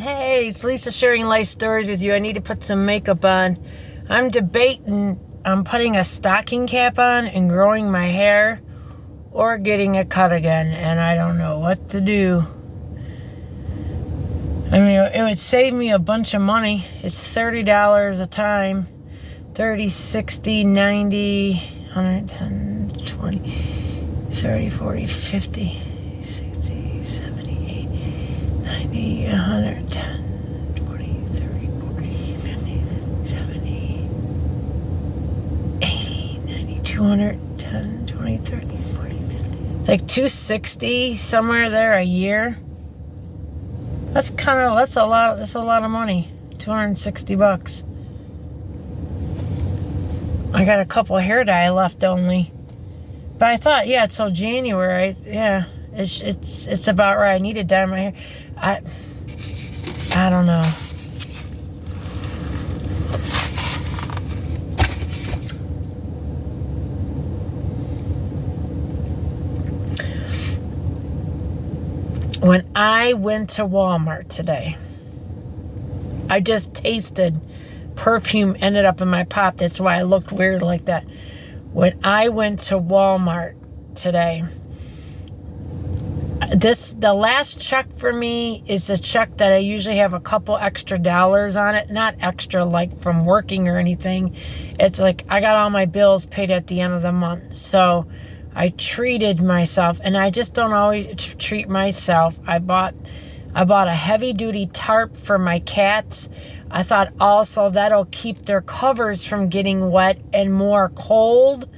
Hey, it's Lisa sharing life stories with you. I need to put some makeup on. I'm debating on putting a stocking cap on and growing my hair or getting a cut again, and I don't know what to do. I mean, it would save me a bunch of money. It's $30 a time. 30, 60, 90, 110, 20, 30, 40, 50, 60, 70, 80, 90, 110, 20, 30, 40, 50, 70, 80, 90, 210, 20, 30, 40, 50. Like $260 somewhere there a year. That's a lot of money. $260. I got a couple hair dye left only. But I thought, yeah, it's till January. Yeah, it's about right. I need to dye my hair. I don't know. When I went to Walmart today, I just tasted perfume ended up in my pop. That's why I looked weird like that. When I went to Walmart today, the last check for me is a check that I usually have a couple extra dollars on it. Not extra like from working or anything. It's like I got all my bills paid at the end of the month. So I treated myself, and I just don't always treat myself. I bought a heavy-duty tarp for my cats. I thought also that'll keep their covers from getting wet and more cold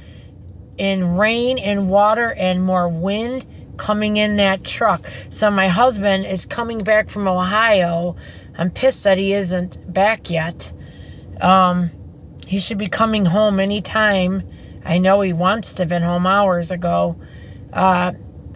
and rain and water and more wind coming in that truck. So my husband is coming back from Ohio. I'm pissed that he isn't back yet. He should be coming home anytime. I know he wants to have been home hours ago. I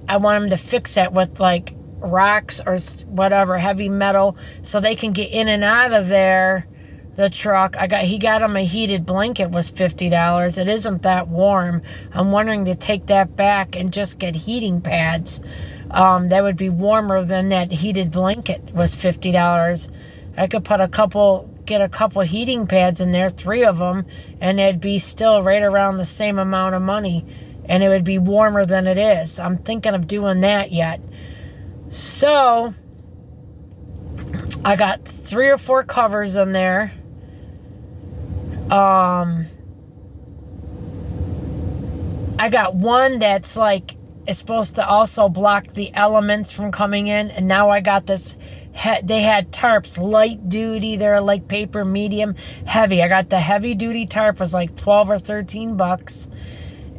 want him to fix that with like rocks or whatever, heavy metal, so they can get in and out of there, the truck. He got him a heated blanket, was $50. It isn't that warm. I'm wondering to take that back and just get heating pads. That would be warmer than that heated blanket, was $50. I could get a couple heating pads in there, 3 of them, and it'd be still right around the same amount of money, and it would be warmer than it is. I'm thinking of doing that yet. So I got 3 or 4 covers in there. I got one that's like, it's supposed to also block the elements from coming in, and now I got this. They had tarps, light duty. They're like paper, medium, heavy. I got the heavy duty tarp, was like $12 or $13.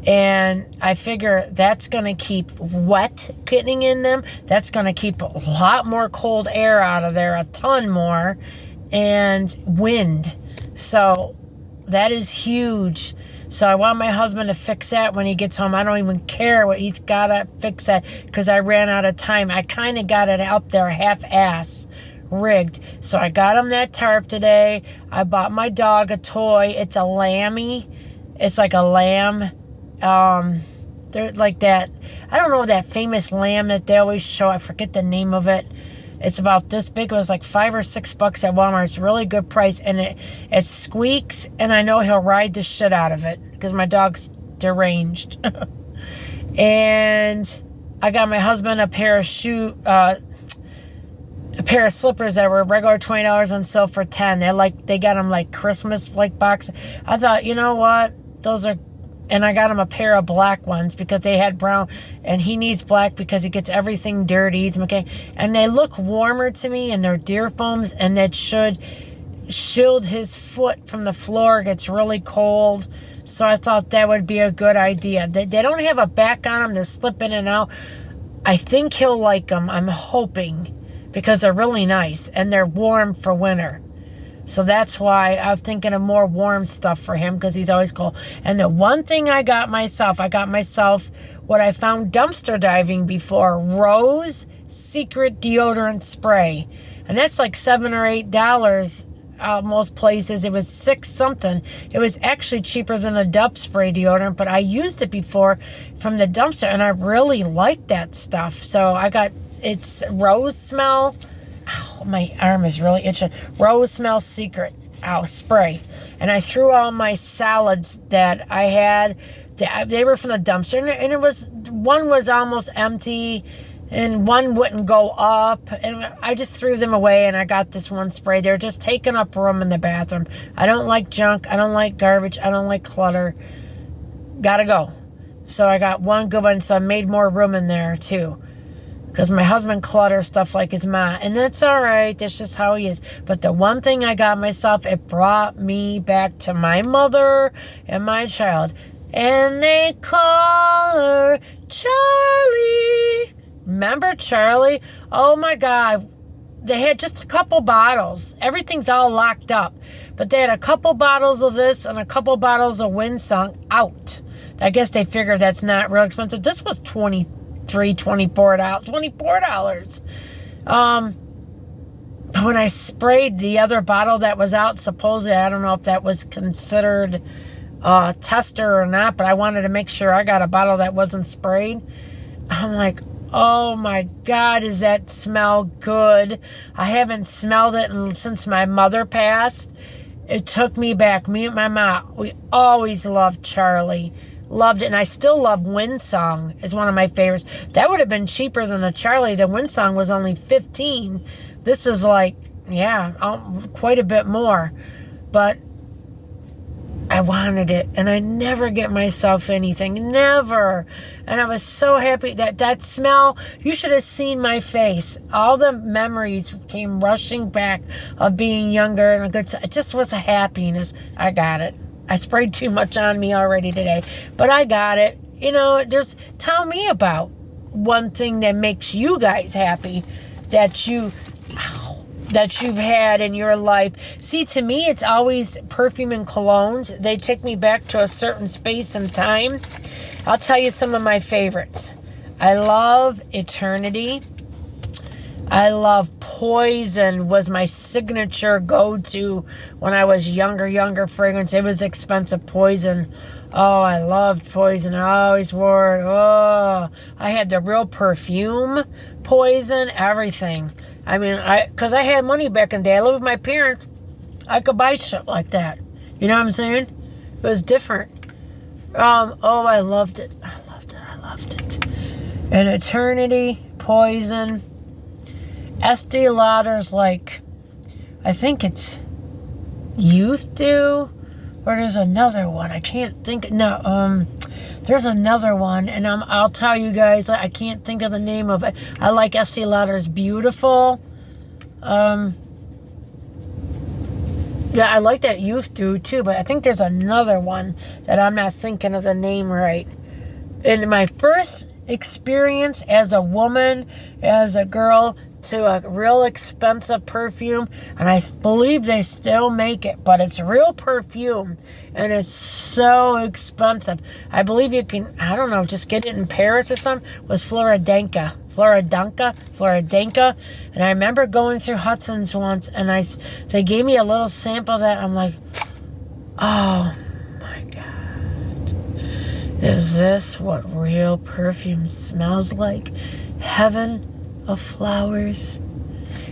And I figure that's going to keep wet getting in them. That's going to keep a lot more cold air out of there, a ton more, and wind. So that is huge. So I want my husband to fix that when he gets home. I don't even care what he's got to fix that because I ran out of time. I kind of got it up there half-ass rigged. So I got him that tarp today. I bought my dog a toy. It's a lammy. It's like a lamb. They're like that. I don't know, that famous lamb that they always show. I forget the name of it. It's about this big. It was like $5 or $6 at Walmart. It's a really good price, and it squeaks, and I know he'll ride the shit out of it because my dog's deranged. And I got my husband a pair of slippers that were regular $20 on sale for $10. They got them like Christmas box. I thought, you know what, those are. And I got him a pair of black ones because they had brown, and he needs black because he gets everything dirty. Okay, and they look warmer to me, and they're deer foams, and that should shield his foot from the floor. It gets really cold, so I thought that would be a good idea. They don't have a back on them. They're slipping in and out. I think he'll like them. I'm hoping, because they're really nice, and they're warm for winter. So that's why I'm thinking of more warm stuff for him, because he's always cold. And the one thing I got myself what I found dumpster diving before, Rose Secret Deodorant Spray. And that's like $7 or $8 most places. It was $6 something. It was actually cheaper than a Dove spray deodorant, but I used it before from the dumpster, and I really liked that stuff. So I got, it's rose smell. Ow. my arm is really itching. Rose Smells Secret spray. And I threw all my salads that I had. They were from the dumpster, and it was, one was almost empty, and one wouldn't go up, and I just threw them away, and I got this one spray. They're just taking up room in the bathroom. I don't like junk. I don't like garbage. I don't like clutter. Gotta go. So I got one good one, so I made more room in there, too. Because my husband clutters stuff like his ma. And that's all right. That's just how he is. But the one thing I got myself, it brought me back to my mother and my child. And they call her Charlie. Remember Charlie? Oh, my God. They had just a couple bottles. Everything's all locked up. But they had a couple bottles of this and a couple bottles of Winsong out. I guess they figured that's not real expensive. This was $24. When I sprayed the other bottle that was out, supposedly, I don't know if that was considered a tester or not, but I wanted to make sure I got a bottle that wasn't sprayed. I'm like, oh my God, does that smell good? I haven't smelled it since my mother passed. It took me back. Me and my mom, we always loved Charlie. Loved it, and I still love Winsong. It's one of my favorites. That would have been cheaper than the Charlie. The Winsong was only $15. This is like, yeah, quite a bit more. But I wanted it, and I never get myself anything. Never. And I was so happy that smell, you should have seen my face. All the memories came rushing back of being younger, and it just was a happiness. I got it. I sprayed too much on me already today, but I got it. You know, tell me about one thing that makes you guys happy that you've had in your life. See, to me, it's always perfume and colognes. They take me back to a certain space and time. I'll tell you some of my favorites. I love Eternity. I love Poison, was my signature go-to when I was younger fragrance. It was expensive. Poison. Oh, I loved Poison. I always wore it. Oh, I had the real perfume Poison, everything. I mean, because I had money back in the day. I lived with my parents. I could buy shit like that. You know what I'm saying? It was different. Oh, I loved it. I loved it. And Eternity, Poison. Estee Lauder's like, I think it's Youth Do, or there's another one. I can't think. No, there's another one, and I'll tell you guys. I can't think of the name of it. I like Estee Lauder's Beautiful. Yeah, I like that Youth Do too, but I think there's another one that I'm not thinking of the name right. In my first experience as a woman, as a girl, to a real expensive perfume, and I believe they still make it, but it's real perfume, and it's so expensive. I believe you can, I don't know, just get it in Paris or something, was Floridance, and I remember going through Hudson's once, and they gave me a little sample of that. I'm like, oh my God, is this what real perfume smells like? Heaven of flowers.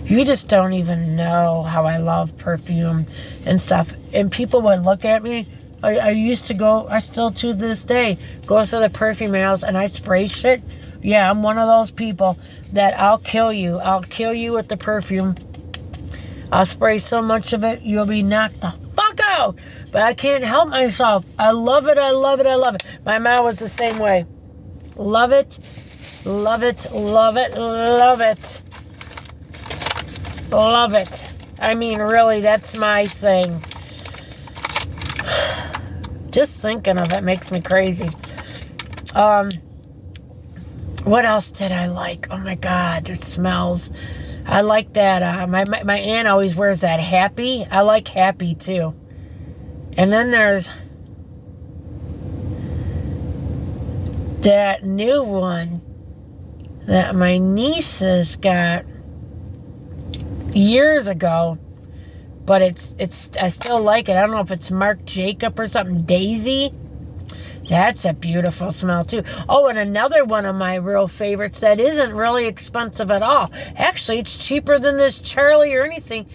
You just don't even know how I love perfume and stuff. And people would look at me. I used to go, I still to this day, go to the perfume aisles and I spray shit. Yeah, I'm one of those people that I'll kill you. I'll kill you with the perfume. I'll spray so much of it, you'll be knocked the fuck out. But I can't help myself. I love it. My mom was the same way. Love it. Love it. I mean, really, that's my thing. Just thinking of it makes me crazy. What else did I like? Oh my God, it smells. I like that. My aunt always wears that Happy. I like Happy too. And then there's that new one that my nieces got years ago, but it's I still like it. I don't know if it's Marc Jacob or something. Daisy. That's a beautiful smell too. Oh, and another one of my real favorites that isn't really expensive at all. Actually, it's cheaper than this Charlie or anything.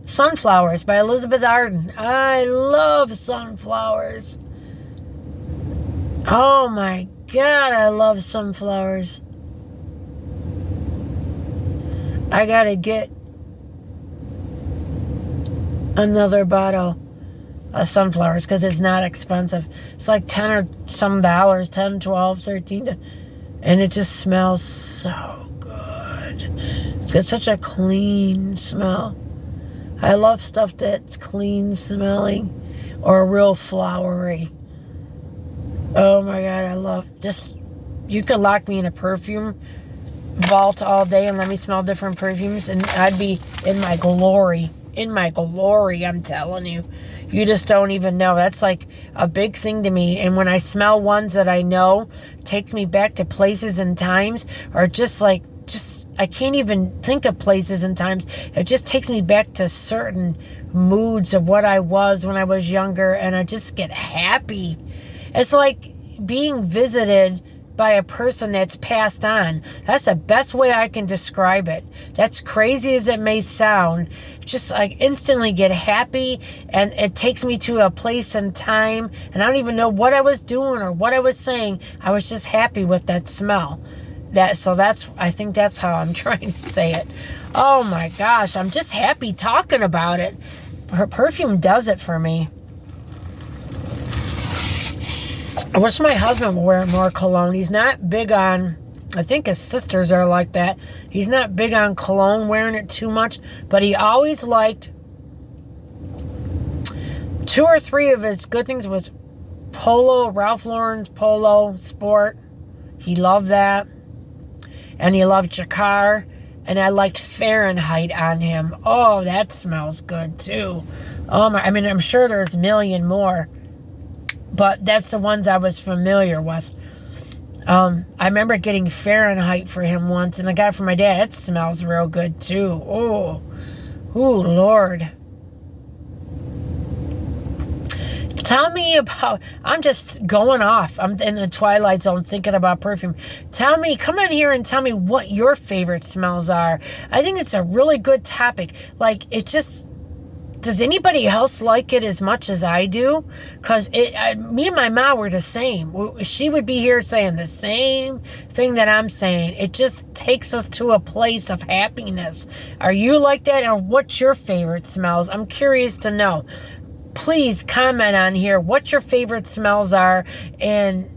Sunflowers by Elizabeth Arden. I love sunflowers. Oh my God, I love sunflowers. I gotta get another bottle of sunflowers because it's not expensive. It's like 10 or some dollars, 10, 12, 13, and it just smells so good. It's got such a clean smell. I love stuff that's clean smelling or real flowery. Oh my God, I love just, you could lock me in a perfume vault all day and let me smell different perfumes and I'd be in my glory. In my glory, I'm telling you. You just don't even know. That's like a big thing to me. And when I smell ones that I know, it takes me back to places and times, or just I can't even think of places and times. It just takes me back to certain moods of what I was when I was younger, and I just get happy. It's like being visited by a person that's passed on. That's the best way I can describe it. That's crazy as it may sound. Just like instantly get happy, and it takes me to a place and time, and I don't even know what I was doing or what I was saying. I was just happy with that smell. I think that's how I'm trying to say it. Oh my gosh, I'm just happy talking about it. Her perfume does it for me. I wish my husband would wear more cologne. He's not big on, I think his sisters are like that. He's not big on cologne, wearing it too much, but he always liked 2 or 3 of his good things was Polo, Ralph Lauren's Polo Sport. He loved that. And he loved Jacquard. And I liked Fahrenheit on him. Oh, that smells good too. Oh my, I mean, I'm sure there's a million more, but that's the ones I was familiar with. I remember getting Fahrenheit for him once, and I got it for my dad. It smells real good too. Oh, Lord. Tell me about, I'm just going off. I'm in the twilight zone thinking about perfume. Come in here and tell me what your favorite smells are. I think it's a really good topic. Like, it just, does anybody else like it as much as I do? Because me and my mom were the same. She would be here saying the same thing that I'm saying. It just takes us to a place of happiness. Are you like that? Or what's your favorite smells? I'm curious to know. Please comment on here what your favorite smells are and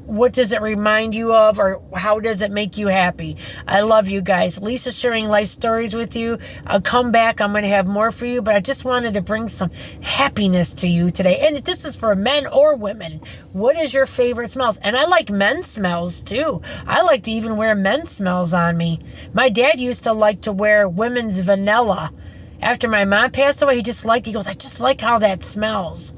what does it remind you of, or how does it make you happy? I love you guys. Lisa's sharing life stories with you. I'll come back. I'm going to have more for you, but I just wanted to bring some happiness to you today. And this is for men or women. What is your favorite smells? And I like men's smells too. I like to even wear men's smells on me. My dad used to like to wear women's vanilla. After my mom passed away, he goes, I just like how that smells.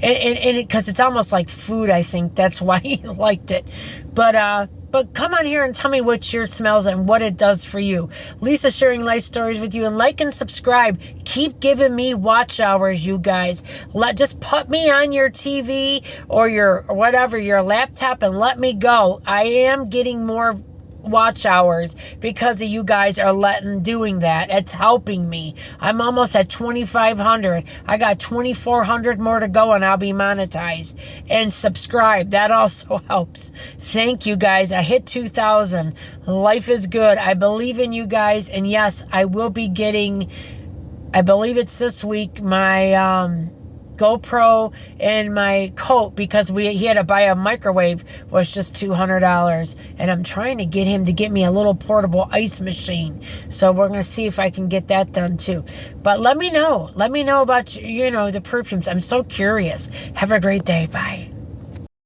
And because it's almost like food, I think that's why he liked it. But come on here and tell me what your smells and what it does for you. Lisa sharing life stories with you, and like and subscribe. Keep giving me watch hours, you guys. Just put me on your TV or your laptop, and let me go. I am getting more watch hours because of you guys are doing that. It's helping me. I'm almost at 2,500. I got 2,400 more to go and I'll be monetized. And subscribe. That also helps. Thank you guys. I hit 2,000. Life is good. I believe in you guys. And yes, I will be getting, I believe it's this week, my GoPro and my coat, because he had to buy a microwave, was just $200, and I'm trying to get him to get me a little portable ice machine, so we're going to see if I can get that done too. But let me know about the perfumes. I'm so curious. Have a great day. Bye.